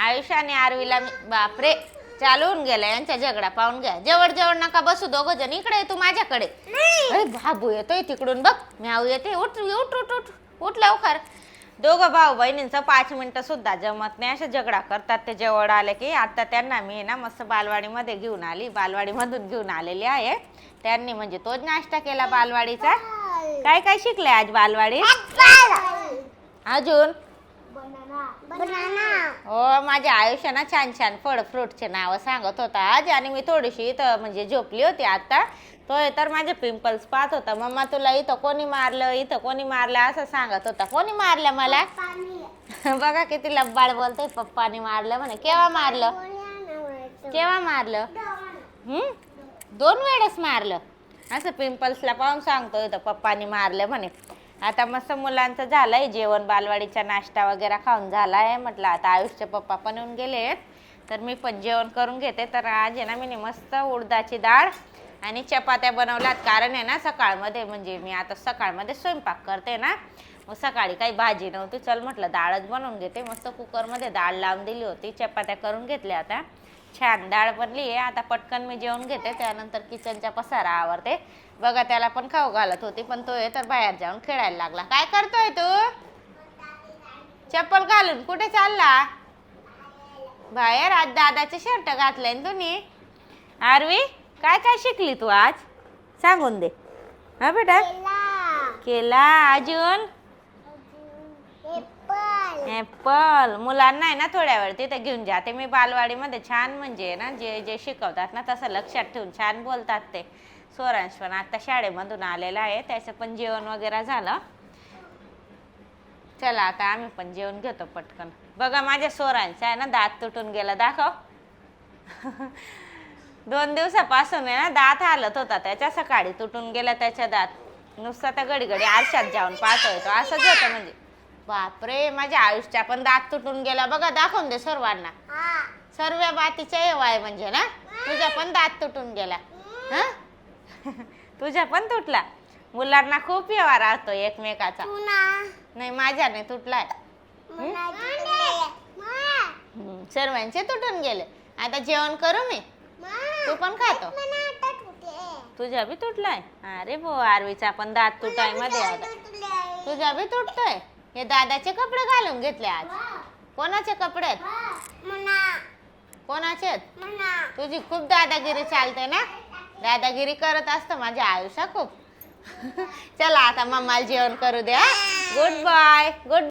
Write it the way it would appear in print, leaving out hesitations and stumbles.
आयुष्याने आरवीला बापरे चालून गेला यांचा झगडा पाहून घ्या. जवळ जवळ नका बसू दोघं जण. इकडे ये तू माझ्याकडे. अरे बाबू येतोय तिकडून बघ. म्याऊ येते. उठ उठ उठ उठ उठ लवकर. दोघं भाऊ बहिणींचं 5 मिनिटं सुद्धा जमत नाही, असे झगडा करतात ते जवळ आले की. आता त्यांना मी ना मस्त बालवाडीमध्ये घेऊन आली, बालवाडीमधून घेऊन आलेली आहे. त्यांनी म्हणजे तोच नाश्ता केला बालवाडीचा. काय काय शिकले आज बालवाडीत? अजून हो माझ्या आयुष्यानं छान छान फळ फ्रूटचे नाव सांगत होता आज. आणि मी थोडीशी इथं म्हणजे झोपली होती आता. तो तर माझे पिंपल्स पाहत होता. मम्मा तुला इथं कोणी मारलं, इथं कोणी मारलं असं सांगत होता. कोणी मारलं मला? बघा किती लब्बाड बोलतोय. पप्पाने मारलं म्हणे. केव्हा मारलं? केव्हा मारलं? 2 वेळेस मारलं असं पिंपल्सला पाहून सांगतोय. तर पप्पाने मारलं म्हणे. आता मस्त मुलांचं झालंय जेवण, बालवाडीचा नाश्ता वगैरे खाऊन झालाय. म्हटलं आता आयुषचे पप्पा पण येऊन गेले तर मी पण जेवण करून घेते. तर आज आहे ना मी मस्त उडदाची डाळ आणि चपात्या बनवल्यात. कारण आहे ना सकाळमध्ये म्हणजे मी आता सकाळमध्ये स्वयंपाक करते ना, मग सकाळी काही भाजी नव्हती. चल म्हटलं डाळच बनवून घेते. मस्त कुकरमध्ये डाळ लावून दिली होती. चपात्या करून घेतल्या. आता छान डाळ बनली आहे. आता पटकन मी जेवण घेते, त्यानंतर किचनचा पसारा आवरते. बघा त्याला पण खाऊ घालत होती, पण तो तर बाहेर जाऊन खेळायला लागला. काय करतोय तू? चप्पल घालून कुठे चालला? बाहेर. आज दादाचे शर्ट घातले तुम्ही. आरवी काय काय शिकली तू आज? सांगून दे. हा बेटा. केला. अजून ऍपल. मुलांना आहे ना थोड्या वेळ तिथे घेऊन जाते मी बालवाडीमध्ये. छान म्हणजे ना जे जे शिकवतात ना तसं लक्षात ठेवून छान बोलतात ते. स्वरांश पण आता शाळेमधून आलेला आहे, त्याचं पण जेवण वगैरे झालं. चला आता आम्ही पण जेवण घेतो पटकन. बघा माझ्या स्वरांचा आहे ना दात तुटून गेला. दाखव. 2 दिवसापासून आहे ना दात हालत होता त्याच्या. सकाळी तुटून गेला त्याच्या दात. नुसता त्या घडी घडी आरशात जाऊन पाहतोय तो. असंच होतं म्हणजे. बापरे माझ्या आयुषच्या पण दात तुटून गेला. बघा दाखवून दे सर्वांना. सर्व बातीच्या आहे म्हणजे ना. तुझा पण दात तुटून गेला. हा तुझा पण तुटला. मुलांना खूप व्यवहार असतो एकमेकाचा. नाही माझ्याने तुटलाय. सर्वांचे तुटून गेले. आता जेवण करू मी. तू पण खातो. तुझा बी तुटलाय. अरे भो आरवीचा पण दात तुटाय मध्ये आता. तुझा बी तुटतोय. हे दादाचे कपडे घालून घेतले आज. कोणाचे कपडे? कोणाचे? तुझी खूप दादागिरी चालते ना. दादागिरी करत असतं माझ्या आयुष्या खूप. चला आता मम्माला जेवण करू द्या. Good bye. गुड